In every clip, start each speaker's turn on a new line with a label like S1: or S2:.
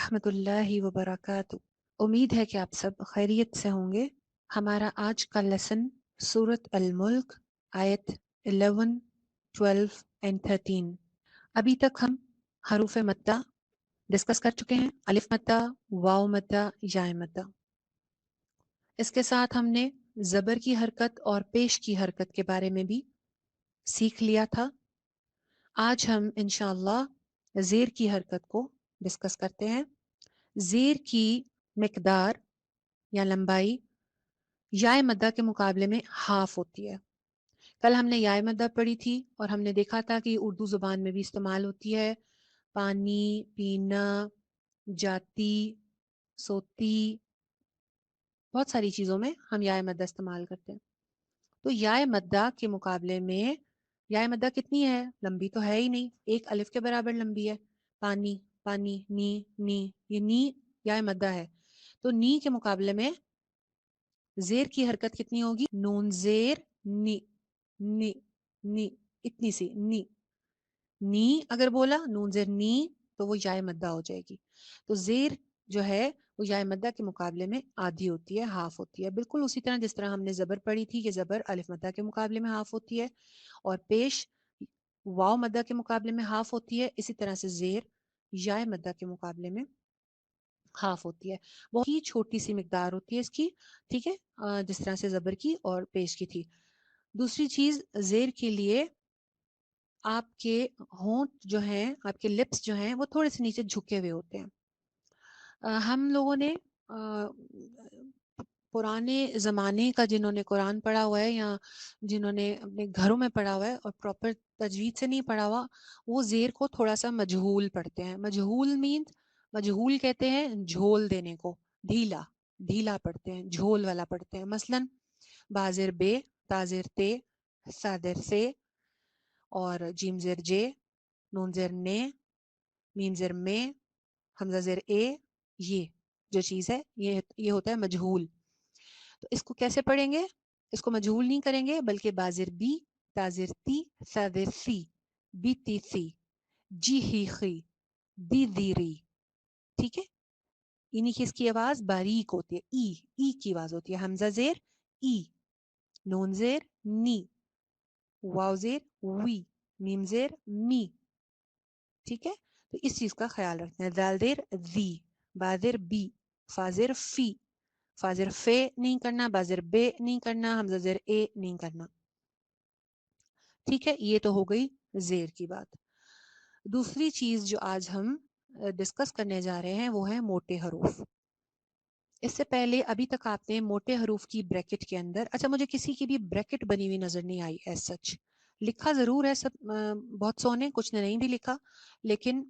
S1: ورحمۃ اللہ وبرکاتہ۔ امید ہے کہ آپ سب خیریت سے ہوں گے۔ ہمارا آج کا لیسن سورت الملک آیت 11، 12 and 13۔ ابھی تک ہم حروف مدہ ڈسکس کر چکے ہیں، الف مدہ، واو مدہ، یا مدہ۔ اس کے ساتھ ہم نے زبر کی حرکت اور پیش کی حرکت کے بارے میں بھی سیکھ لیا تھا۔ آج ہم انشاءاللہ زیر کی حرکت کو ڈسکس کرتے ہیں۔ زیر کی مقدار یا لمبائی یائے مدہ کے مقابلے میں ہاف ہوتی ہے۔ کل ہم نے یائے مدہ پڑھی تھی اور ہم نے دیکھا تھا کہ اردو زبان میں بھی استعمال ہوتی ہے۔ پانی، پینا، جاتی، سوتی، بہت ساری چیزوں میں ہم یائے مدہ استعمال کرتے ہیں۔ تو یائے مدہ کے مقابلے میں یائے مدہ کتنی ہے؟ لمبی تو ہے ہی نہیں، ایک الف کے برابر لمبی ہے۔ پانی، پانی، نی، یہ نی یائے مدہ ہے۔ تو نی کے مقابلے میں زیر کی حرکت کتنی ہوگی؟ نون زیر نی، نی، نی، اتنی سی نی۔ نی اگر بولا نون زیر نی تو وہ یائے مدہ ہو جائے گی۔ تو زیر جو ہے وہ یائے مدہ کے مقابلے میں آدھی ہوتی ہے، ہاف ہوتی ہے، بالکل اسی طرح جس طرح ہم نے زبر پڑھی تھی کہ زبر الف مدہ کے مقابلے میں ہاف ہوتی ہے اور پیش واو مدہ کے مقابلے میں ہاف ہوتی ہے، اسی طرح سے زیر یائے مدہ کے مقابلے میں ہاف ہوتی ہے۔ بہت ہی چھوٹی سی مقدار ہوتی ہے اس کی، ٹھیک ہے، جس طرح سے زبر کی اور پیش کی تھی۔ دوسری چیز، زیر کے لیے آپ کے ہونٹ جو ہیں، آپ کے لپس جو ہیں وہ تھوڑے سے نیچے جھکے ہوئے ہوتے ہیں۔ ہم لوگوں نے پرانے زمانے کا جنہوں نے قرآن پڑھا ہوا ہے یا جنہوں نے اپنے گھروں میں پڑھا ہوا ہے اور پراپر تجوید سے نہیں پڑھا ہوا، وہ زیر کو تھوڑا سا مجہول پڑھتے ہیں۔ مجہول مینز، مجہول کہتے ہیں جھول دینے کو، ڈھیلا، ڈھیلا پڑھتے ہیں، جھول والا پڑھتے ہیں۔ مثلا بازر بے، تازر تے، سادر سے، اور جیم زیر جے، نون زیر نے، میم زیر میں، حمزہ زیر اے، یہ جو چیز ہے یہ ہوتا ہے مجہول۔ تو اس کو کیسے پڑھیں گے؟ اس کو مجہول نہیں کریں گے بلکہ بازر بی، تازر تی، سادر سی، بی تی سی، جی ہی خی، دی دی ری، ٹھیک ہے؟ یعنی کہ اس کی آواز باریک ہوتی ہے، ای کی آواز ہوتی ہے۔ حمزہ زیر ای، نون زیر نی، واو زیر وی، میم زیر می، ٹھیک ہے؟ تو اس چیز کا خیال رکھنا ہے۔ دال زیر دی، بازر بی، فازر فی، فازر فے نہیں کرنا، بازر بے نہیں کرنا، حمزہ زیر اے نہیں کرنا، ٹھیک ہے؟ یہ تو ہو گئی زیر کی بات۔ دوسری چیز جو آج ہم ڈسکس کرنے جا رہے ہیں وہ ہے موٹے حروف۔ اس سے پہلے ابھی تک آپ نے موٹے حروف کی بریکٹ کے اندر، اچھا مجھے کسی کی بھی بریکٹ بنی ہوئی نظر نہیں آئی ایز سچ، لکھا ضرور ہے سب، بہت سو نے، کچھ نے نہیں بھی لکھا، لیکن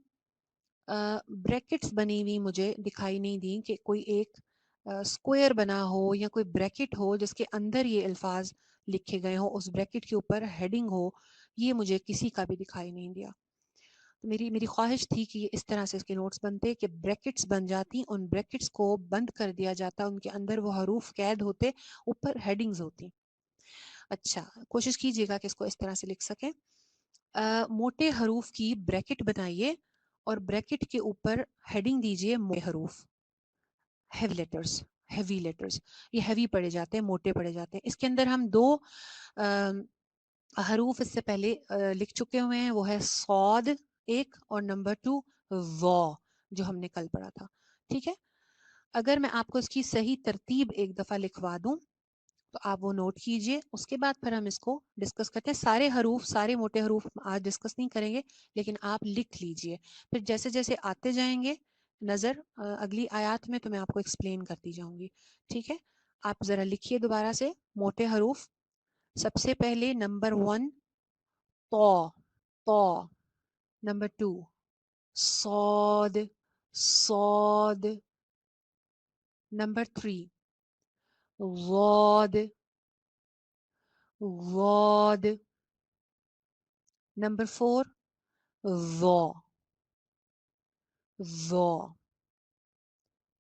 S1: بریکٹس بنی ہوئی مجھے دکھائی نہیں دی کہ کوئی ایک اسکوئر بنا ہو یا کوئی بریکٹ ہو جس کے اندر یہ الفاظ لکھے گئے ہوں، اس بریکٹ کے اوپر ہیڈنگ ہو، یہ مجھے کسی کا بھی دکھائی نہیں دیا۔ میری خواہش تھی کہ اس طرح سے اس کے نوٹس بنتے کہ بریکٹس بن جاتی، ان بریکٹس کو بند کر دیا جاتا، ان کے اندر وہ حروف قید ہوتے، اوپر ہیڈنگز ہوتی۔ اچھا کوشش کیجیے گا کہ اس کو اس طرح سے لکھ سکیں۔ موٹے حروف کی بریکٹ بنائیے اور بریکٹ کے اوپر ہیڈنگ دیجیے موٹے حروف، ہیوی لیٹرز، ہیوی لیٹرز، یہ ہیوی پڑھے جاتے ہیں، موٹے پڑھے جاتے ہیں۔ اس کے اندر ہم دو حروف اس سے پہلے لکھ چکے ہوئے ہیں، وہ ہے صاد ایک اور نمبر 2 وا، جو ہم نے کل پڑھا تھا، ٹھیک ہے؟ اگر میں آپ کو اس کی صحیح ترتیب ایک دفعہ لکھوا دوں تو آپ وہ نوٹ کیجئے، اس کے بعد پھر ہم اس کو ڈسکس کرتے ہیں۔ سارے حروف، سارے موٹے حروف آج ڈسکس نہیں کریں گے، لیکن آپ لکھ لیجئے، پھر جیسے جیسے آتے جائیں گے نظر اگلی آیات میں تو میں آپ کو ایکسپلین کرتی جاؤں گی، ٹھیک ہے؟ آپ ذرا لکھیے دوبارہ سے موٹے حروف۔ سب سے پہلے نمبر 1 تو، تو، نمبر 2 صاد، صاد، نمبر 3 ضاد، ضاد، نمبر 4 ضا، ضا۔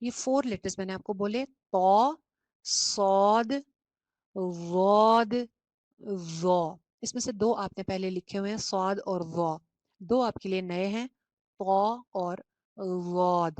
S1: یہ 4 لیٹرز میں نے آپ کو بولے، تو، صاد، ضاد، ضا۔ اس میں سے 2 آپ نے پہلے لکھے ہوئے ہیں، صاد اور ضا، 2 آپ کے لیے نئے ہیں، تو اور ضاد۔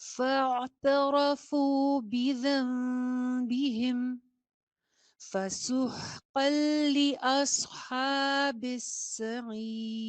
S1: فاعترفوا بذنبهم فسحقا لأصحاب السعير।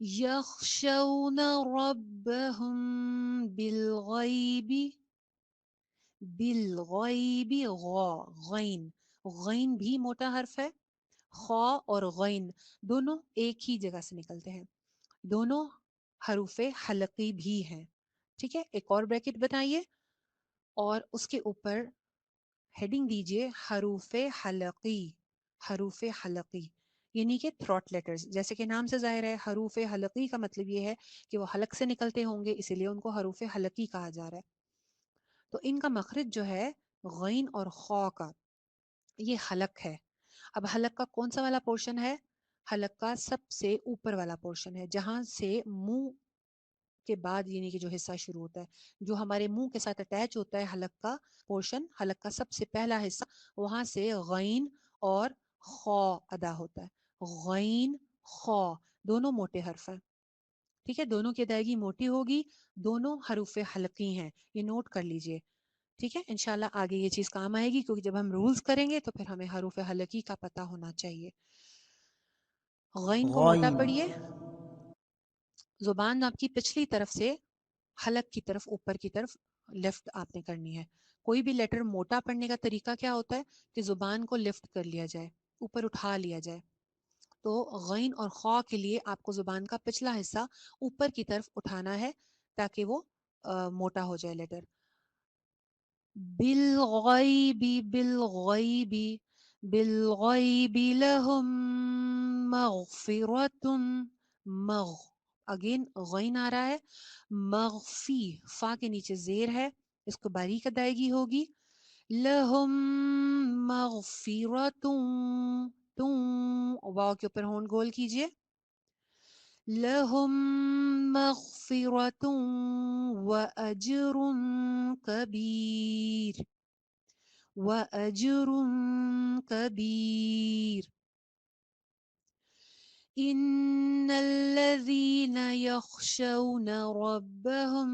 S1: یخشون ربهم بالغیب، بالغیب، غین، غین بھی موٹا حرف ہے، خا اور غین دونوں ایک ہی جگہ سے نکلتے ہیں، دونوں حروف حلقی بھی ہیں. ٹھیک ہے، ایک اور بریکٹ بتائیے اور اس کے اوپر ہیڈنگ دیجئے حروف حلقی، حروف حلقی یعنی کہ تھروٹ لیٹرز. جیسے کہ نام سے ظاہر ہے حروف حلقی کا مطلب یہ ہے کہ وہ حلق سے نکلتے ہوں گے، اسی لیے ان کو حروف حلقی کہا جا رہا ہے. تو ان کا مخرج جو ہے غین اور خا کا، یہ حلق ہے. اب حلق کا کون سا والا پورشن ہے؟ حلق کا سب سے اوپر والا پورشن ہے، جہاں سے منہ کے بعد یعنی کہ جو حصہ شروع ہوتا ہے، جو ہمارے منہ کے ساتھ اٹیچ ہوتا ہے حلق کا پورشن، حلق کا سب سے پہلا حصہ، وہاں سے غین اور خا ادا ہوتا ہے. غین خا دونوں موٹے حرف ہیں. ٹھیک ہے، دونوں کی ادائیگی موٹی ہوگی، دونوں حروف حلقی ہیں، یہ نوٹ کر لیجئے. ٹھیک ہے، انشاءاللہ آگے یہ چیز کام آئے گی، کیونکہ جب ہم رولز کریں گے تو پھر ہمیں حروف حلقی کا پتہ ہونا چاہیے. غین کو موٹا
S2: غین،
S1: پڑھیے. زبان آپ کی پچھلی طرف سے حلق کی طرف، اوپر کی طرف لیفٹ آپ نے کرنی ہے. کوئی بھی لیٹر موٹا پڑھنے کا طریقہ کیا ہوتا ہے کہ زبان کو لفٹ کر لیا جائے، اوپر اٹھا لیا جائے. تو غین اور خا کے لیے آپ کو زبان کا پچھلا حصہ اوپر کی طرف اٹھانا ہے تاکہ وہ موٹا ہو جائے لیٹر. بالغیب، بالغیب، بالغیب لہم مغفرۃ، مغ اگین غین آ رہا ہے، مغفی، فا کے نیچے زیر ہے، اس کو باریک ادائیگی ہوگی. لہم مغفرۃ، تم واو کے اوپر ہون گول کیجئے. لہم مغفرۃ واجر کبیر، واجر کبیر. ان الذين يخشون ربهم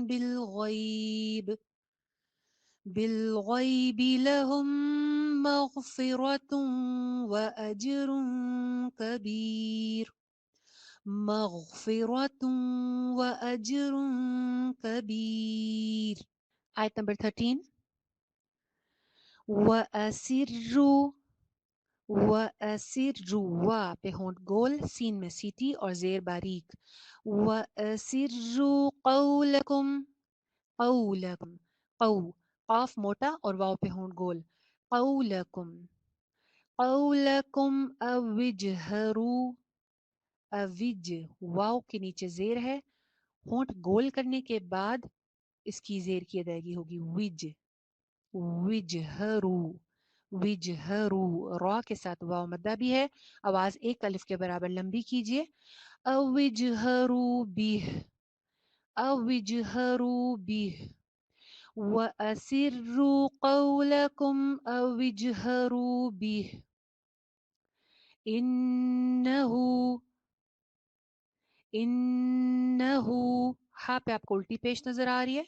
S1: بالغیب، بالغیب لهم مغفرۃ واجر کبیر، مغفرۃ واجر کبیر. آیت نمبر 13. وَأَسِرُّوا، وَأَسِرُّوا، وا پہ ہونٹ گول، سین میں سیٹی اور زیر باریک. وَأَسِرُّوا قَوْلَكُمْ، قَوْلَكُمْ، قَو، قاف موٹا اور واو پہ ہونٹ گول. قَوْلَكُمْ، قَوْلَكُمْ أَوْ اجْهَرُوا، اوج، واو کے نیچے زیر ہے، ہونٹ گول کرنے کے بعد اس کی زیر کی ادائیگی ہوگی وج، وجہرو، وجہرو. را کے ساتھ واو مدہ بھی ہے، آواز ایک الف کے برابر لمبی کیجئے. اوجہرو بیہ، اوجہرو بیہ. وَأَسِرُّوا قَوْلَكُمْ أَوْ اجْهَرُوا بِهِ إِنَّهُ، انہو، ہاں پہ آپ کو الٹی پیش نظر آ رہی ہے.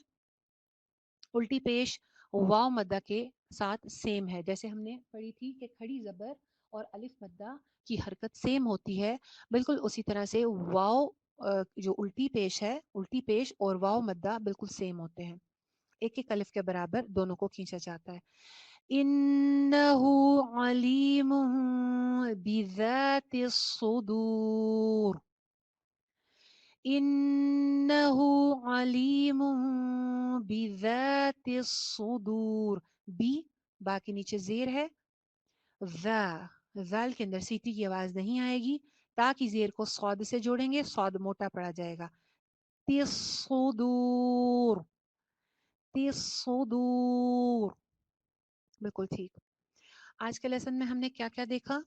S1: الٹی پیش واو مدہ کے ساتھ سیم ہے، جیسے ہم نے پڑھی تھی کہ کھڑی زبر اور الف مدہ کی حرکت سیم ہوتی ہے، بالکل اسی طرح سے واو جو الٹی پیش ہے، الٹی پیش اور واو مدہ بالکل سیم ہوتے ہیں، ایک ایک الف کے برابر دونوں کو کھینچا جاتا ہے. انہو علیم بذات الصدور، انہ علیم بذات الصدور. بی، با کے نیچے زیر ہے، ذا، ذال کے اندر سیٹی کی آواز نہیں آئے گی، تا کی زیر کو صاد سے جوڑیں گے، صاد موٹا پڑا جائے گا. تصدور، تصدور. بالکل ٹھیک. آج کے لیسن میں ہم نے کیا کیا دیکھا؟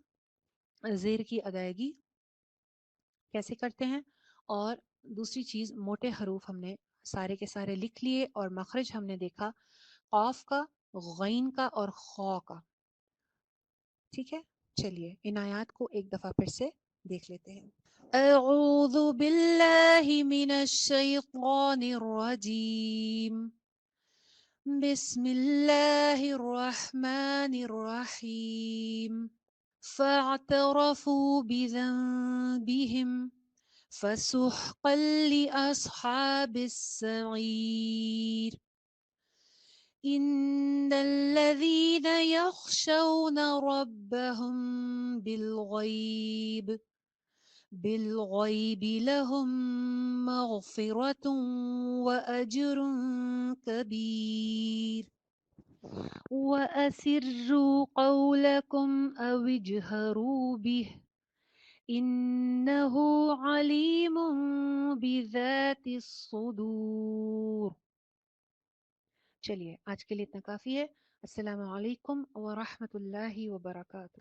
S1: زیر کی ادائیگی کیسے کرتے ہیں، اور دوسری چیز موٹے حروف ہم نے سارے کے سارے لکھ لیے، اور مخرج ہم نے دیکھا قاف کا، غین کا اور خا کا. ٹھیک ہے، چلیے ان آیات کو ایک دفعہ پھر سے دیکھ لیتے ہیں. اعوذ باللہ من الشیطان الرجیم، بسم اللہ الرحمن الرحیم. فاعترفوا بذنبهم، فسحقا لأصحاب السعير إن الذين يخشون ربهم بالغيب لهم مغفرة وأجر كبير وأسروا قولكم أو اجهروا به إنه عليم بذات الصدور. چلیے آج کے لیے اتنا کافی ہے. السلام علیکم ورحمۃ اللہ وبرکاتہ.